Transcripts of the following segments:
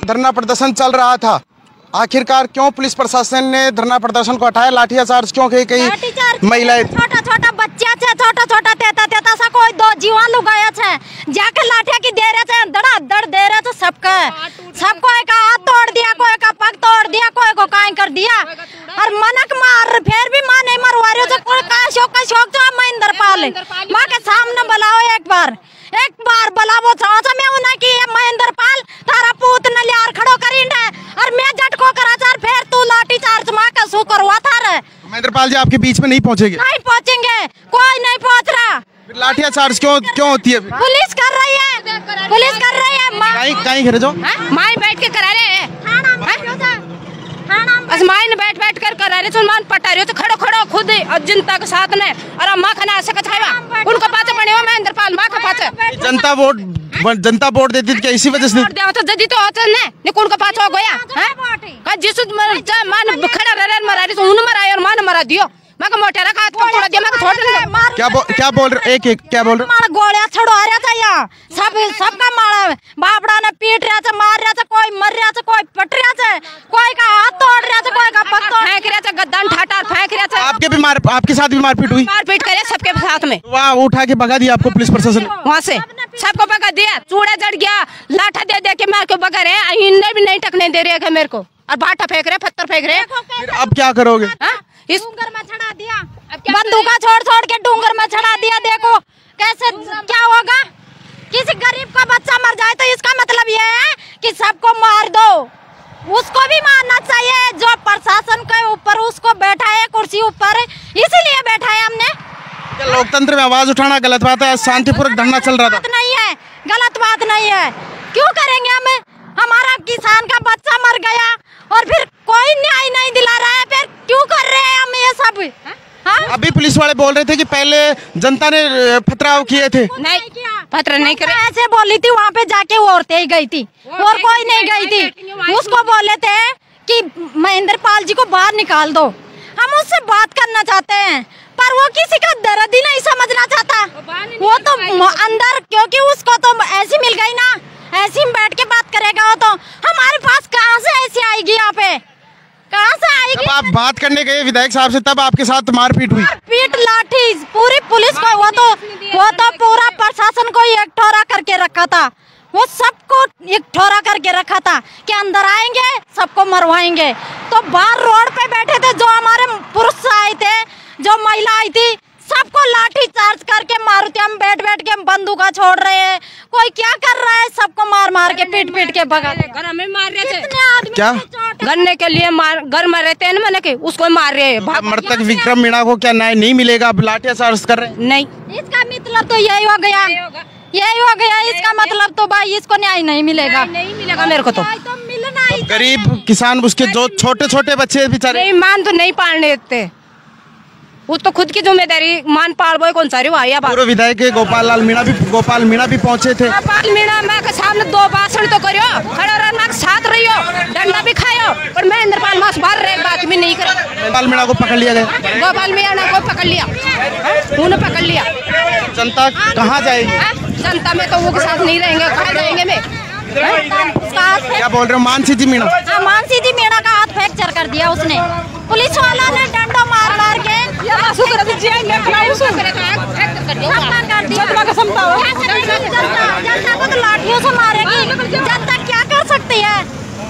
धरना प्रदर्शन चल रहा था, आखिरकार क्यों पुलिस प्रशासन ने धरना प्रदर्शन को हटाया? लाठीचार्ज क्यों? कई महिलाएं, छोटा छोटा बच्चा छे, छोटा छोटा तेता सा कोई दो जीवा लुगाया छे, जाके लाठिया की दे रहे थे, धड़ा धड़ दे रहे थे सबको। सबको एक हाथ तोड़ दिया, कोई का पग तोड़ दिया, कोई को काई कर दिया, और मनक मार फिर भी मां नहीं मरवा रही हो। का शौक तो महेंद्र पाल माँ के सामने बुलाओ, एक बार बुलावो। चाचा मैं उन्हें की महेंद्र पाल तारा पूत न लियार खड़ो करी है, और मैं झटको करा चार, फिर तू लाठी चार्ज माँ का सू करवा था रे। महेंद्र पाल जी आपके बीच में नहीं पहुंचेंगे? नहीं पहुंचेंगे, कोई नहीं पहुंच रहा। लाठिया चार्ज क्यों होती है? पुलिस कर रही है, पुलिस कर रही है। कहीं घर जो माई बैठ के करा रहे हैं, माई बैठ कर करा रहे, सुनमान पटा रहे तो खड़ो खुद जनता के साथ ने, और अम्मा खाना ऐसे कछावा उनको पाचे बने हुए महेंद्र पाल माँ के पाचे। जनता वोट देती थी क्या इसी वजह से? वोट देवा तो जदी तो होता ने कौन का पाछो गया है का जिस मान खड़ा रह मरा रही, उन मराया और मान मरा दियो। मैं का मोटा रखा हाथ पकड़ दिया, मैं का छोड़ क्या बोल रहे? एक क्या बोल रहे? मार गोलियां छड़वा रहा था यहाँ, सबका मारा बापड़ा ने पीट रहा था, मार रहा था, कोई मर रहा था, कोई पट रहा था, कोई का हाथ तोड़ रहा था, कोई का पग तोड़ फेंक रहा था, गद्दान ठाटार फेंक रहा था। आपके साथ भी मारपीट हुई? मारपीट करे सबके साथ में। वहाँ उठा के भगा दिया आपको पुलिस प्रशासन? वहाँ से सबको भगा दिया, चूड़ा जड़ गया, लाठा दे के मेरे को भगा रहे, इन्हें भी नहीं टकने दे रहे मेरे को, और बाटा फेंक रहे, पत्थर फेंक रहे। अब क्या करोगे? इस डूंगर में चढ़ा दिया, बंदूका छोड़ के डूंगर में चढ़ा दिया। देखो कैसे क्या होगा, किसी गरीब का बच्चा मर जाए तो इसका मतलब ये है कि सबको मार दो। उसको भी मारना चाहिए जो प्रशासन के ऊपर उसको बैठा है कुर्सी ऊपर, इसीलिए बैठा है हमने। लोकतंत्र में आवाज उठाना गलत बात है? शांतिपूर्वक धरना चल रहा था। नहीं है, गलत बात नहीं है। क्यों करेंगे हम? हमारा किसान का बच्चा मर गया और फिर कोई न्याय नहीं दिला रहा है, फिर क्यों कर रहे हैं हम ये सब? अभी पुलिस वाले बोल रहे थे कि पहले जनता ने पथराव किए थे। नहीं किया, पथराव नहीं करे, ऐसे बोली थी। वहाँ पे जाके वो औरतें ही गई थी और कोई नहीं गई थी। उसको बोले थे कि महेंद्र पाल जी को बाहर निकाल दो, हम उससे बात करना चाहते हैं, पर वो किसी का दर्द ही नहीं समझना चाहता। वो तो अंदर, क्योंकि उसको तो ऐसी मिल गई ना, ऐसी बैठ के बात करेगा वो, तो हमारे पास कहाँ से ऐसी आएगी? यहाँ पे कहाँ से आएगी? जब आप बात करने गए विधायक साहब से तब आपके साथ मारपीट हुई? पीट लाठी पूरी पुलिस को, वो तो पूरा प्रशासन को एक ठोरा करके रखा था, वो सबको एक ठोरा करके रखा था कि अंदर आएंगे सबको मरवाएंगे। तो बाहर रोड पे बैठे थे जो हमारे पुरुष आए थे, जो महिला आई थी, सबको लाठी चार्ज करके मारुति हम बैठ के बंदूका छोड़ रहे हैं। कोई क्या कर रहा है? सबको मार के पीट के भगा। घर में मार रहे थे, क्या गन्ने के लिए घर में रहते हैं ना, के उसको मार रहे हैं। मृतक विक्रम मीणा को क्या न्याय नहीं मिलेगा? अब लाठिया चार्ज कर रहे हैं? नहीं, इसका मतलब तो यही हो गया, इसका मतलब तो भाई इसको न्याय नहीं मिलेगा। नहीं मिलेगा मेरे को तो मिलना ही। गरीब किसान, उसके जो छोटे छोटे बेचारे नहीं मान तो नहीं पालने देते, वो तो खुद की जिम्मेदारी मान पाल बोए कौन सारी भाई। पूर्व विधायक गोपाल मीणा भी पहुंचे थे। गोपाल मीणा मैं के सामने दो भाषण तो करियो, खड़ा रहना के साथ रहियो, डंडा भी खायो, और महेंद्र पाल मास बाहर रहे बात भी नहीं करे। गोपाल मीणा को पकड़ लिया गया? गोपाल मीणा को पकड़ लिया, उन्हें पकड़ लिया। जनता कहाँ जाएगी? जनता में तो वो के साथ नहीं रहेंगे, कहाँ जाएंगे? मैं क्या बोल रहे हो? मानसी जी मीणा? हाँ, मानसी जी मीणा का हाथ फ्रैक्चर कर दिया उसने, पुलिस वाला ने डंडा मार के जनता को तो लाठियों से मारेगी। जनता क्या कर सकती है?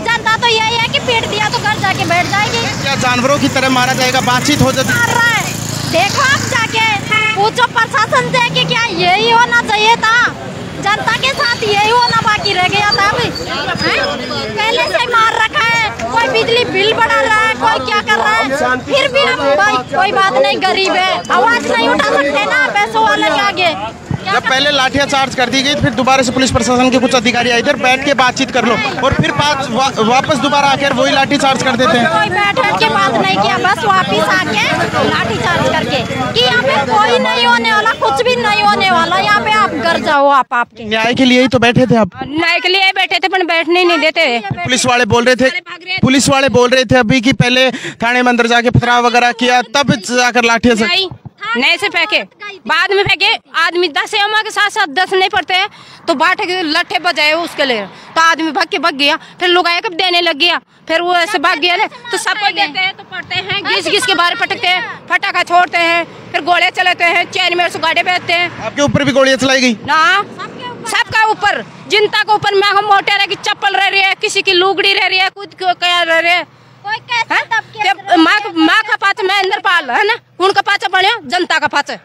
जनता तो यही है कि पीट दिया तो घर जाके बैठ जाएगी। क्या जानवरों की तरह मारा जाएगा? बातचीत हो जाती? मार रहा है, देखो आप जाके पूछो प्रशासन से कि क्या यही होना चाहिए था? जनता के साथ यही होना बाकी रह गया था। अभी पहले से मार रखा है, कोई बिजली बिल बढ़ा रहा है, कोई क्या कर रहा है, फिर भी हम भाई कोई बात नहीं, गरीब है, आवाज नहीं उठा सकते ना पैसों वाले के आगे। जब पहले लाठियां चार्ज कर दी गई, फिर दोबारा से पुलिस प्रशासन के कुछ अधिकारी आए थे, बैठ के बातचीत कर लो, और फिर वापस दोबारा आकर वही लाठी चार्ज कर देते हैं। कोई बैठ के बात नहीं किया, बस वापिस आके लाठी चार्ज करके कि यहाँ पे कोई नहीं होने वाला, कुछ भी नहीं होने वाला, यहाँ पे आप घर जाओ। आपके न्याय के लिए ही तो बैठे थे? आप न्याय के लिए बैठे थे, पर बैठने नहीं देते। पुलिस वाले बोल रहे थे अभी कि पहले थाने में अंदर जाके पथराव वगैरह किया, तब जाकर लाठियां था नए से फेंके, बाद में फेंके। आदमी 10 अम्मा के साथ साथ 10 नहीं पड़ते हैं तो बाटे के लट्ठे बजाए उसके लिए, तो आदमी भाग के भाग गया। फिर लोग आए कब देने लग गया, फिर वो ऐसे भाग गया ना, तो सबको देते हैं तो पड़ते हैं, घिस घिस के बाहर पटकते हैं, फटाखा छोड़ते हैं, फिर गोले चलाते हैं, चैन में गाड़े बेचते हैं। आपके ऊपर भी गोलियां चलाई गई? ना, सबका ऊपर, जनता के ऊपर। मैं हम मोटेरा की चप्पल रह रही है, किसी की लुगड़ी रह रही है, खुद क्या रह रही है। माँ का पाचा मैं अंदर पाल है ना, उनका पाचा बने जनता का पाचा।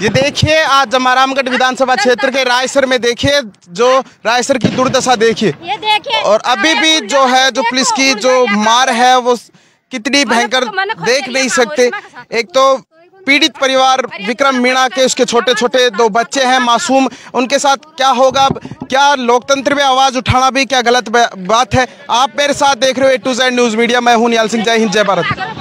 ये देखिए आज जमारामगढ़ विधानसभा क्षेत्र के रायसर में देखिए, जो रायसर की दुर्दशा देखिए, ये देखिए। और अभी भी जो है जो पुलिस की जो मार है वो कितनी भयंकर देख नहीं सकते। एक तो पीड़ित परिवार विक्रम मीणा के उसके छोटे छोटे 2 बच्चे हैं मासूम, उनके साथ क्या होगा, क्या लोकतंत्र में आवाज उठाना भी क्या गलत बात है। आप मेरे साथ देख रहे हो A to Z news media, मैं हूं निहाल सिंह। जय हिंद, जय भारत।